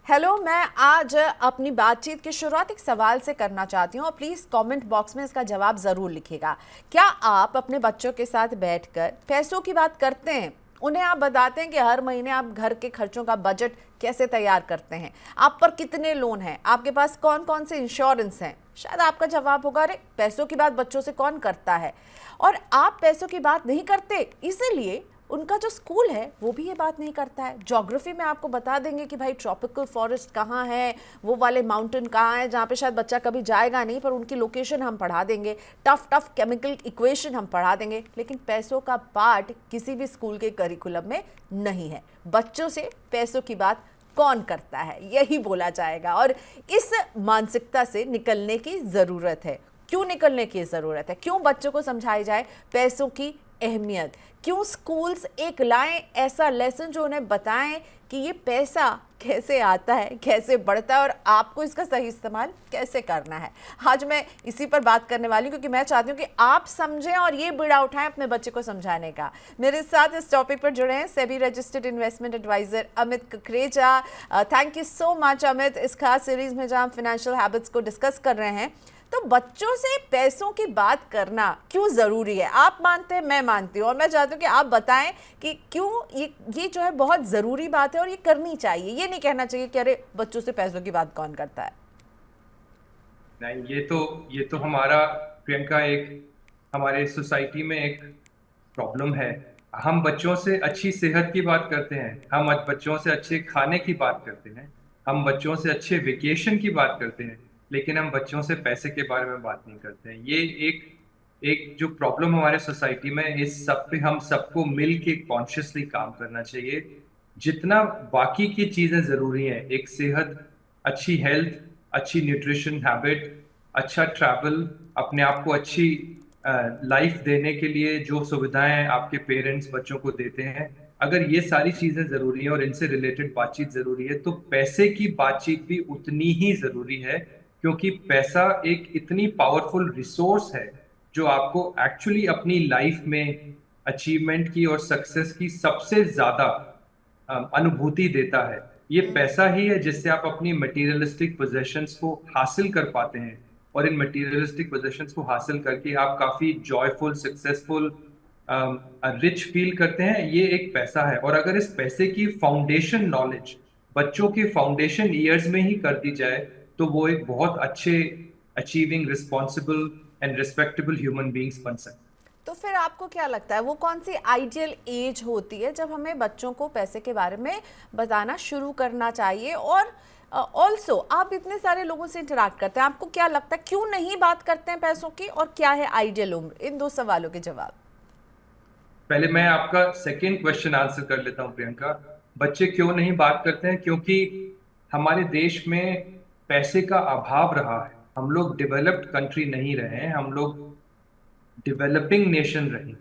Hello, मैं आज अपनी बातचीत की शुरुआत एक सवाल से करना चाहती हूँ और प्लीज़ कमेंट बॉक्स में इसका जवाब ज़रूर लिखिएगा। क्या आप अपने बच्चों के साथ बैठकर पैसों की बात करते हैं? उन्हें आप बताते हैं कि हर महीने आप घर के खर्चों का बजट कैसे तैयार करते हैं, आप पर कितने लोन हैं, आपके पास कौन कौन से इंश्योरेंस हैं? शायद आपका जवाब होगा, अरे पैसों की बात बच्चों से कौन करता है। और आप पैसों की बात नहीं करते, इसीलिए उनका जो स्कूल है वो भी ये बात नहीं करता है। ज्योग्राफी में आपको बता देंगे कि भाई ट्रॉपिकल फॉरेस्ट कहाँ है, वो वाले माउंटेन कहाँ है जहाँ पे शायद बच्चा कभी जाएगा नहीं, पर उनकी लोकेशन हम पढ़ा देंगे। टफ टफ केमिकल इक्वेशन हम पढ़ा देंगे, लेकिन पैसों का पार्ट किसी भी स्कूल के करिकुलम में नहीं है। बच्चों से पैसों की बात कौन करता है, यही बोला जाएगा। और इस मानसिकता से निकलने की ज़रूरत है। क्यों निकलने की ज़रूरत है? क्यों बच्चों को समझाई जाए पैसों की अहमियत? क्यों स्कूल्स एक लाएं ऐसा लेसन जो उन्हें बताएं कि ये पैसा कैसे आता है, कैसे बढ़ता है और आपको इसका सही इस्तेमाल कैसे करना है। आज मैं इसी पर बात करने वाली हूँ, क्योंकि मैं चाहती हूँ कि आप समझें और ये बीड़ा उठाएं अपने बच्चे को समझाने का। मेरे साथ इस टॉपिक पर जुड़े हैं SEBI registered investment adviser Amit Kukreja. Thank you so much Amit, इस खास सीरीज में जहाँ हम फाइनेंशियल हैबिट्स को डिस्कस कर रहे हैं। तो बच्चों से पैसों की बात करना क्यों ज़रूरी है? आप मानते हैं, मैं मानती हूँ, और मैं चाहती हूँ कि आप बताएं कि क्यों ये जो है बहुत ज़रूरी बात है और ये करनी चाहिए। ये नहीं कहना चाहिए कि अरे बच्चों से पैसों की बात कौन करता है। नहीं, ये तो हमारा, प्रियंका, एक हमारे सोसाइटी में एक प्रॉब्लम है। हम बच्चों से अच्छी सेहत की बात करते हैं, हम बच्चों से अच्छे खाने की बात करते हैं, हम बच्चों से अच्छे वेकेशन की बात करते हैं, लेकिन हम बच्चों से पैसे के बारे में बात नहीं करते हैं। ये एक एक जो प्रॉब्लम हमारे सोसाइटी में है, इस सब पे हम सबको मिल के कॉन्शियसली काम करना चाहिए। जितना बाकी की चीजें जरूरी हैं, एक सेहत, अच्छी हेल्थ, अच्छी न्यूट्रिशन हैबिट, अच्छा ट्रैवल, अपने आप को अच्छी लाइफ देने के लिए जो सुविधाएं आपके पेरेंट्स बच्चों को देते हैं, अगर ये सारी चीजें जरूरी हैं और इनसे रिलेटेड बातचीत जरूरी है, तो पैसे की बातचीत भी उतनी ही जरूरी है। क्योंकि पैसा एक इतनी पावरफुल रिसोर्स है जो आपको एक्चुअली अपनी लाइफ में अचीवमेंट की और सक्सेस की सबसे ज्यादा अनुभूति देता है। ये पैसा ही है जिससे आप अपनी मटेरियलिस्टिक पोजेशंस को हासिल कर पाते हैं, और इन मटेरियलिस्टिक पोजेशंस को हासिल करके आप काफी जॉयफुल, सक्सेसफुल, रिच फील करते हैं। ये एक पैसा है। और अगर इस पैसे की फाउंडेशन नॉलेज बच्चों के फाउंडेशन ईयर्स में ही कर दी जाए, तो वो एक बहुत अच्छे achieving, responsible and respectable human beings बन सकते हैं। तो फिर आपको क्या लगता है वो कौन सी आइडियल एज होती है जब हमें बच्चों को पैसे के बारे में बताना शुरू करना चाहिए? और ऑल्सो आप इतने सारे लोगों से इंटरेक्ट करते हैं, आपको क्या लगता है क्यों नहीं बात करते हैं पैसों की, और क्या है आइडियल उम्र? इन दो सवालों के जवाब। पहले मैं आपका सेकंड क्वेश्चन आंसर कर लेता हूं, प्रियंका। बच्चे क्यों नहीं बात करते हैं? क्योंकि हमारे देश में पैसे का अभाव रहा है। हम लोग डेवलप्ड कंट्री नहीं रहे हैं, हम लोग डेवलपिंग नेशन रहे।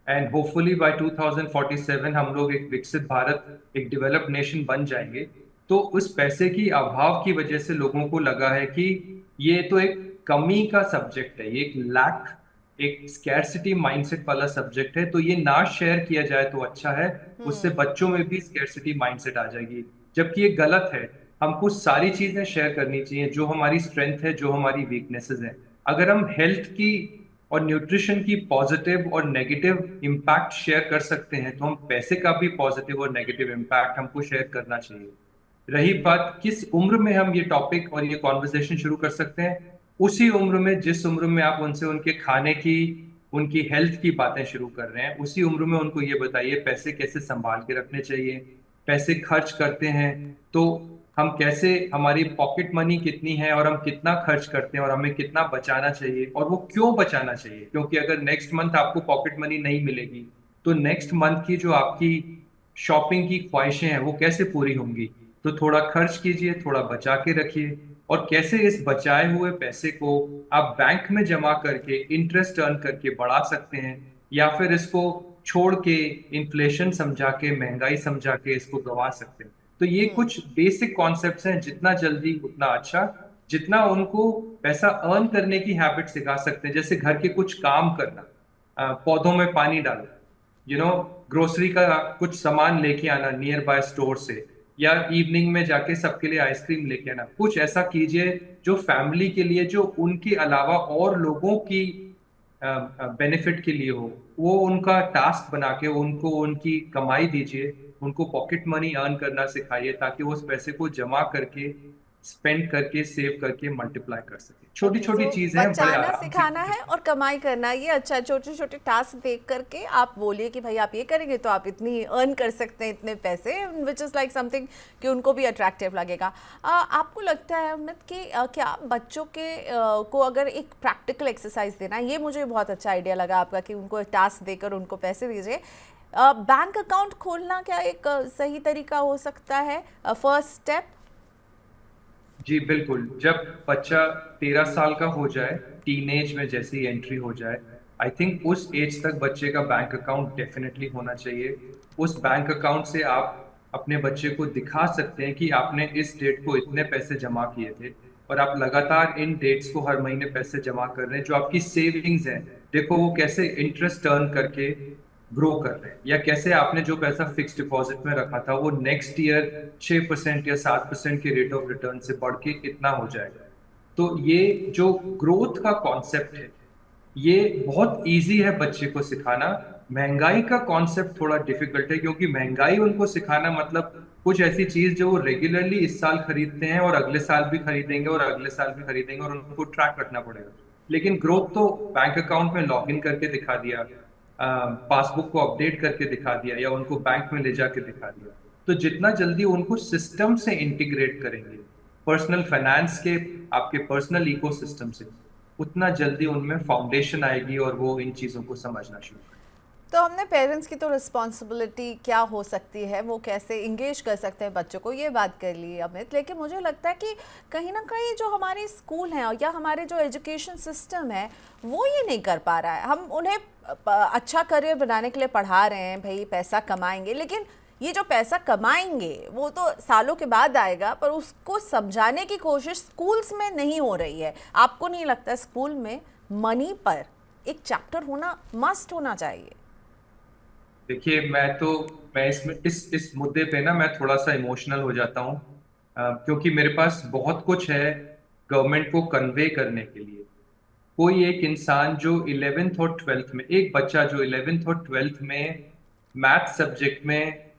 एंड होपफुली बाय 2047 हम लोग एक विकसित भारत, एक डेवलप्ड नेशन बन जाएंगे। तो उस पैसे की अभाव की वजह से लोगों को लगा है कि ये तो एक कमी का सब्जेक्ट है, ये एक लैक, एक स्कैरसिटी माइंडसेट वाला सब्जेक्ट है, तो ये ना शेयर किया जाए तो अच्छा है। उससे बच्चों में भी स्कैरसिटी माइंडसेट आ जाएगी, जबकि ये गलत है। हमको सारी चीजें शेयर करनी चाहिए, जो हमारी स्ट्रेंथ है, जो हमारी वीकनेसेस हैं। अगर हम हेल्थ की और न्यूट्रिशन की पॉजिटिव और नेगेटिव इम्पैक्ट शेयर कर सकते हैं, तो हम पैसे का भी पॉजिटिव और नेगेटिव इम्पैक्ट हमको शेयर करना चाहिए। रही बात किस उम्र में हम ये टॉपिक और ये कॉन्वर्सेशन शुरू कर सकते हैं, उसी उम्र में, जिस उम्र में आप उनसे उनके खाने की, उनकी हेल्थ की बातें शुरू कर रहे हैं, उसी उम्र में उनको ये बताइए पैसे कैसे संभाल के रखने चाहिए। पैसे खर्च करते हैं तो हम कैसे, हमारी पॉकेट मनी कितनी है और हम कितना खर्च करते हैं और हमें कितना बचाना चाहिए और वो क्यों बचाना चाहिए। क्योंकि अगर नेक्स्ट मंथ आपको पॉकेट मनी नहीं मिलेगी, तो नेक्स्ट मंथ की जो आपकी शॉपिंग की ख्वाहिशें हैं वो कैसे पूरी होंगी। तो थोड़ा खर्च कीजिए, थोड़ा बचा के रखिए, और कैसे इस बचाए हुए पैसे को आप बैंक में जमा करके इंटरेस्ट अर्न करके बढ़ा सकते हैं, या फिर इसको छोड़ के इन्फ्लेशन समझा के, महंगाई समझा के इसको गंवा सकते हैं। तो ये कुछ बेसिक कॉन्सेप्ट्स हैं। जितना जल्दी उतना अच्छा। जितना उनको पैसा अर्न करने की हैबिट सिखा सकते हैं, जैसे घर के कुछ काम करना, पौधों में पानी डालना, यू नो ग्रोसरी का कुछ सामान लेके आना नियर बाय स्टोर से, या इवनिंग में जाके सबके लिए आइसक्रीम लेके आना। कुछ ऐसा कीजिए जो फैमिली के लिए, जो उनके अलावा और लोगों की बेनिफिट के लिए हो। वो उनका टास्क बना के उनको उनकी कमाई दीजिए, उनको पॉकेट मनी अर्न करना सिखाइए, ताकि वो उस पैसे को जमा करके, स्पेंड करके, सेव करके मल्टीप्लाई कर सके। छोटी ओके, छोटी सो चीजें हैं, बड़े बचाना आराम से सिखाना है और कमाई करना, ये अच्छा है। छोटे छोटे टास्क देख करके आप बोलिए कि भाई आप ये करेंगे तो आप इतनी अर्न कर सकते हैं, इतने पैसे, विच इज़ लाइक समथिंग कि उनको भी अट्रैक्टिव लगेगा। आपको लगता है अमित कि क्या बच्चों के को अगर एक प्रैक्टिकल एक्सरसाइज देना, ये मुझे बहुत अच्छा आइडिया लगा आपका कि उनको टास्क देकर उनको पैसे दीजिए। बैंक अकाउंट खोलना क्या एक सही तरीका हो सकता है, फर्स्ट स्टेप? जी बिल्कुल। जब बच्चा 13 साल का हो जाए, टीनेज में जैसे ही एंट्री हो जाए, आई थिंक उस एज तक बच्चे का बैंक अकाउंट डेफिनेटली होना चाहिए। उस बैंक अकाउंट से आप अपने बच्चे को दिखा सकते हैं कि आपने इस डेट को इतने पैसे जमा किए थे, और आप लगातार इन डेट्स को हर महीने पैसे जमा कर रहे हैं। जो आपकी सेविंग्स हैं, देखो वो कैसे इंटरेस्ट अर्न करके ग्रो कर रहे हैं, या कैसे आपने जो पैसा फिक्स डिपॉजिट में रखा था वो नेक्स्ट ईयर 6% या 7% के रेट ऑफ रिटर्न से बढ़ के इतना हो जाएगा। तो ये जो ग्रोथ का कॉन्सेप्ट है, ये बहुत इजी है बच्चे को सिखाना। महंगाई का कॉन्सेप्ट थोड़ा डिफिकल्ट है, क्योंकि महंगाई उनको सिखाना मतलब कुछ ऐसी चीज जो वो रेगुलरली इस साल खरीदते हैं और अगले साल भी खरीदेंगे और अगले साल भी खरीदेंगे, और उनको ट्रैक रखना पड़ेगा। लेकिन ग्रोथ तो बैंक अकाउंट में लॉग इन करके दिखा दिया, पासबुक को अपडेट करके दिखा दिया, या उनको बैंक में ले जाके दिखा दिया। तो जितना जल्दी उनको सिस्टम से इंटीग्रेट करेंगे, पर्सनल फाइनेंस के, आपके पर्सनल इकोसिस्टम से, उतना जल्दी उनमें फाउंडेशन आएगी और वो इन चीजों को समझना शुरू करेंगे। तो हमने पेरेंट्स की तो रिस्पॉन्सिबिलिटी क्या हो सकती है, वो कैसे इंगेज कर सकते हैं बच्चों को, ये बात कर ली अमित। लेकिन मुझे लगता है कि कहीं ना कहीं जो हमारे स्कूल हैं या हमारे जो एजुकेशन सिस्टम है वो ये नहीं कर पा रहा है। हम उन्हें अच्छा करियर बनाने के लिए पढ़ा रहे हैं, भाई पैसा कमाएंगे, लेकिन ये जो पैसा कमाएंगे वो तो सालों के बाद आएगा, पर उसको समझाने की कोशिश स्कूल्स में नहीं हो रही है। आपको नहीं लगता स्कूल में मनी पर एक चैप्टर होना मस्ट होना चाहिए? देखिए, मैं इसमें इस मुद्दे पे ना मैं थोड़ा सा इमोशनल हो जाता हूँ, क्योंकि मेरे पास बहुत कुछ है गवर्नमेंट को कन्वे करने के लिए। कोई एक इंसान जो 11th और 12th में, एक बच्चा जो 11th और 12th में मैथ सब्जेक्ट में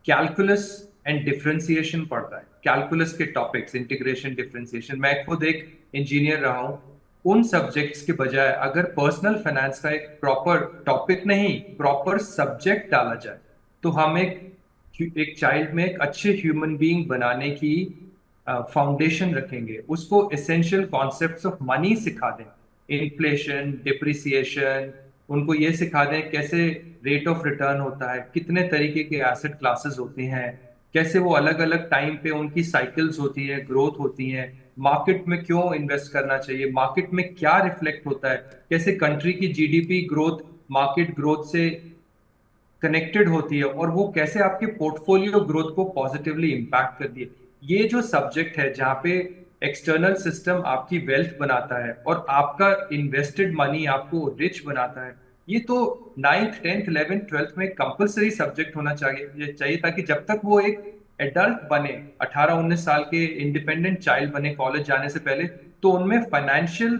कैलकुलस एंड डिफरेंशिएशन पढ़ता है, कैलकुलस के टॉपिक्स, इंटीग्रेशन, डिफरेंशिएशन, मैं खुद एक इंजीनियर रहा हूँ, उन सब्जेक्ट्स के बजाय अगर पर्सनल फाइनेंस का एक प्रॉपर टॉपिक नहीं, प्रॉपर सब्जेक्ट डाला जाए, तो हम एक चाइल्ड में एक अच्छे ह्यूमन बीइंग बनाने की फाउंडेशन रखेंगे। उसको एसेंशियल कॉन्सेप्ट्स ऑफ मनी सिखा दें, इन्फ्लेशन, डिप्रिसिएशन, उनको ये सिखा दें कैसे रेट ऑफ रिटर्न होता है, कितने तरीके के एसेट क्लासेस होते हैं, कैसे वो अलग अलग टाइम पे उनकी साइकिल्स होती है, ग्रोथ होती है, मार्केट में क्यों इन्वेस्ट करना चाहिए, मार्केट में क्या रिफ्लेक्ट होता है, कैसे कंट्री की जीडीपी ग्रोथ मार्केट ग्रोथ से कनेक्टेड होती है, और वो कैसे आपके पोर्टफोलियो ग्रोथ को पॉजिटिवली इम्पैक्ट करती है। ये जो सब्जेक्ट है जहाँ पे एक्सटर्नल सिस्टम आपकी वेल्थ बनाता है और आपका इन्वेस्टेड मनी आपको रिच बनाता है, ये तो 9th 10th 11th 12th में कंपलसरी सब्जेक्ट होना चाहिए, ताकि जब तक वो एक एडल्ट बने, 18-19 साल के इंडिपेंडेंट चाइल्ड बने कॉलेज जाने से पहले, तो उनमें फाइनेंशियल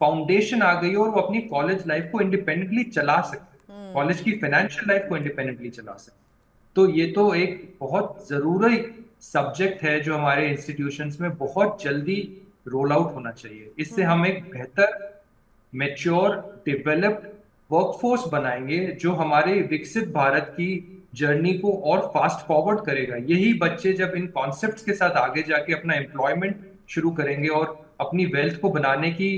फाउंडेशन आ गई और वो अपनी कॉलेज लाइफ को इंडिपेंडेंटली चला सकते, कॉलेज की फाइनेंशियल लाइफ को इंडिपेंडेंटली चला सकते। तो ये तो एक बहुत जरूरी सब्जेक्ट है जो हमारे इंस्टीट्यूशंस में बहुत जल्दी रोल आउट होना चाहिए। इससे हम एक बेहतर, मेच्योर, डेवलप्ड वर्कफोर्स बनाएंगे जो हमारे विकसित भारत की जर्नी को और फास्ट फॉरवर्ड करेगा। यही बच्चे जब इन कॉन्सेप्ट्स के साथ आगे जाके अपना एम्प्लॉयमेंट शुरू करेंगे और अपनी वेल्थ को बनाने की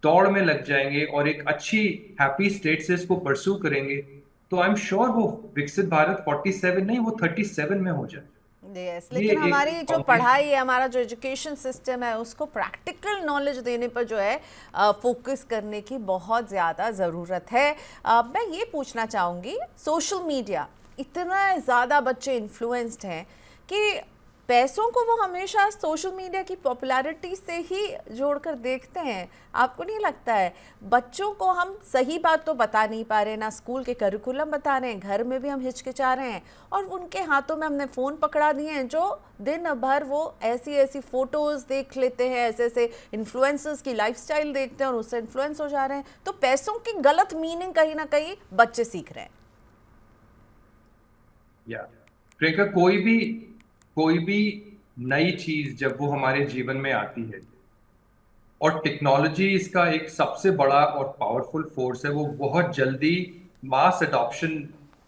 दौड़ में लग जाएंगे और एक अच्छी हैप्पी स्टेट से इसको परस्यू करेंगे, तो आई एम श्योर वो विकसित भारत 47 नहीं, वो 37 में हो जाए। यस, लेकिन हमारी जो पढ़ाई है, हमारा जो एजुकेशन सिस्टम है, उसको प्रैक्टिकल नॉलेज देने पर जो है फोकस करने की बहुत ज़्यादा ज़रूरत है। मैं ये पूछना चाहूँगी, सोशल मीडिया, इतना ज़्यादा बच्चे इन्फ्लुएंस्ड हैं कि पैसों को वो हमेशा सोशल मीडिया की पॉपुलैरिटी से ही जोड़कर देखते हैं। आपको नहीं लगता है? बच्चों को हम सही बात तो बता नहीं पा रहे, ना स्कूल के करिकुलम बता रहे हैं, घर में भी हम हिचकिचा रहे हैं, और उनके हाथों में हमने फ़ोन पकड़ा दिए हैं जो दिन भर वो ऐसी ऐसी फ़ोटोज़ देख लेते हैं, ऐसे ऐसे इन्फ्लुएंसर्स की लाइफस्टाइल देखते हैं और उससे इन्फ्लुएंस हो जा रहे हैं। तो पैसों की गलत मीनिंग कहीं ना कहीं बच्चे सीख रहे हैं। या प्रियंका, कोई भी नई चीज जब वो हमारे जीवन में आती है, और टेक्नोलॉजी इसका एक सबसे बड़ा और पावरफुल फोर्स है, वो बहुत जल्दी मास अडॉप्शन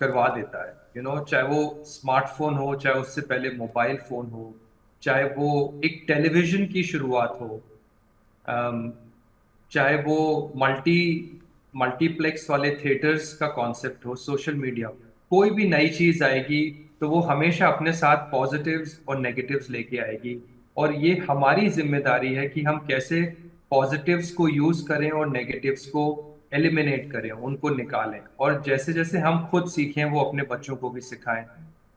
करवा देता है। चाहे वो स्मार्टफोन हो, चाहे उससे पहले मोबाइल फोन हो, चाहे वो एक टेलीविजन की शुरुआत हो, अम, चाहे वो मल्टीप्लेक्स वाले थिएटर्स का कॉन्सेप्ट हो, सोशल मीडिया, कोई भी नई चीज आएगी तो वो हमेशा अपने साथ पॉजिटिव्स और नेगेटिव्स लेके आएगी। और ये हमारी जिम्मेदारी है कि हम कैसे पॉजिटिव्स को यूज करें और नेगेटिव्स को एलिमिनेट करें, उनको निकालें, और जैसे जैसे हम खुद सीखें वो अपने बच्चों को भी सिखाएं।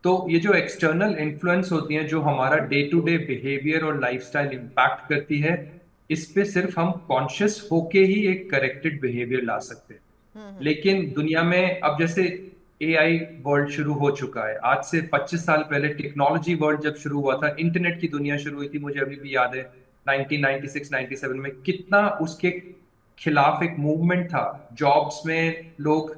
तो ये जो एक्सटर्नल इन्फ्लुएंस होती हैं, जो हमारा डे टू डे बिहेवियर और लाइफस्टाइल इम्पैक्ट करती है, इस पे सिर्फ हम कॉन्शियस होके ही एक करेक्टेड बिहेवियर ला सकते हैं। लेकिन दुनिया में अब जैसे एआई वर्ल्ड शुरू हो चुका है, आज से 25 साल पहले टेक्नोलॉजी वर्ल्ड जब शुरू हुआ था, इंटरनेट की दुनिया शुरू हुई थी, मुझे अभी भी याद है 1996-97 में कितना उसके खिलाफ एक मूवमेंट था। जॉब्स में लोग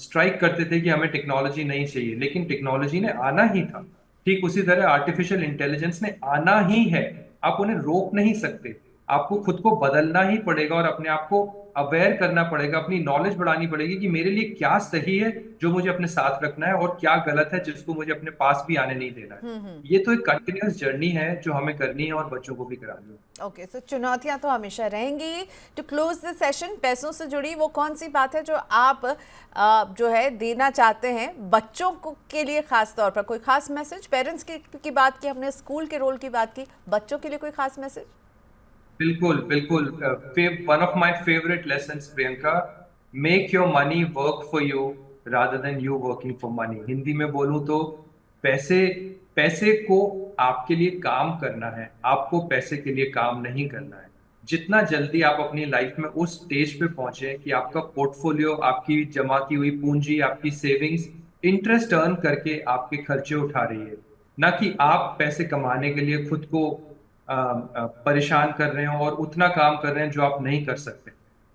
स्ट्राइक करते थे कि हमें टेक्नोलॉजी नहीं चाहिए, लेकिन टेक्नोलॉजी ने आना ही था। ठीक उसी तरह आर्टिफिशियल इंटेलिजेंस ने आना ही है, आप उन्हें रोक नहीं सकते। आपको खुद को बदलना ही पड़ेगा और अपने आप को अवेयर करना पड़ेगा, अपनी नॉलेज बढ़ानी पड़ेगी कि मेरे लिए क्या सही है जो मुझे अपने साथ रखना है, और क्या गलत है जिसको मुझे अपने पास भी आने नहीं देना है। ये तो एक कंटिन्यूअस जर्नी है जो हमें करनी है और बच्चों को भी करानी है। ओके, सो चुनौतियां तो हमेशा रहेंगी। टू क्लोज दिस सेशन, पैसों से जुड़ी वो कौन सी बात है जो आप जो है देना चाहते हैं बच्चों को के लिए, खास तौर पर कोई खास मैसेज? पेरेंट्स की बात की हमने, स्कूल के रोल की बात की, बच्चों के लिए कोई खास मैसेज? बिल्कुल बिल्कुल। One of my favourite lessons Priyanka, make your money work for you rather than you working for money. Hindi में बोलूं तो पैसे पैसे को आपके लिए काम करना है, आपको पैसे के लिए काम नहीं करना है। जितना जल्दी आप अपनी लाइफ में उस स्टेज पे पहुंचे कि आपका पोर्टफोलियो, आपकी जमा की हुई पूंजी, आपकी सेविंग्स इंटरेस्ट अर्न करके आपके खर्चे उठा रही है, ना कि आप पैसे कमाने के लिए खुद को परेशान कर रहे हैं और उतना काम कर रहे हैं जो आप नहीं कर सकते।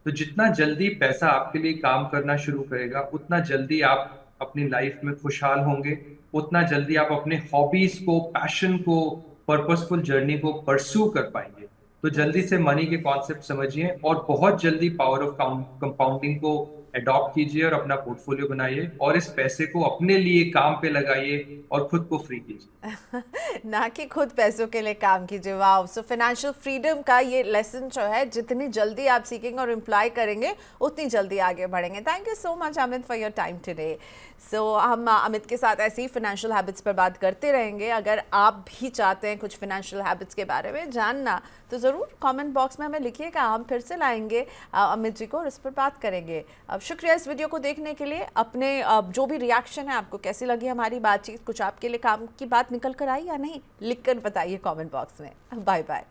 तो जितना जल्दी पैसा आपके लिए काम करना शुरू करेगा, उतना जल्दी आप अपनी लाइफ में खुशहाल होंगे, उतना जल्दी आप अपने हॉबीज को, पैशन को, पर्पसफुल जर्नी को परस्यू कर पाएंगे। तो जल्दी से मनी के कॉन्सेप्ट समझिए और बहुत जल्दी पावर ऑफ कंपाउंडिंग को अडॉप्ट कीजिए और अपना पोर्टफोलियो बनाइए, और इस पैसे को अपने लिए काम पे लगाइए और खुद को फ्री कीजिए। ना कि खुद पैसों के लिए काम कीजिए। वाह! सो फाइनेंशियल फ्रीडम का ये लेसन जो है, जितनी जल्दी आप सीखेंगे और इम्प्लाई करेंगे उतनी जल्दी आगे बढ़ेंगे। Thank you so much Amit for your time today. So हम अमित के साथ ऐसी फाइनेंशियल हैबिट्स पर बात करते रहेंगे। अगर आप भी चाहते हैं कुछ फाइनेंशियल हैबिट्स के बारे में जानना तो ज़रूर कमेंट बॉक्स में हमें लिखिएगा, हम फिर से लाएंगे अमित जी को और इस पर बात करेंगे। अब शुक्रिया इस वीडियो को देखने के लिए। अपने जो भी रिएक्शन है, आपको कैसी लगी हमारी बातचीत, कुछ आपके लिए काम की बात निकल कर आई या नहीं, लिखकर बताइए कमेंट बॉक्स में। Bye bye.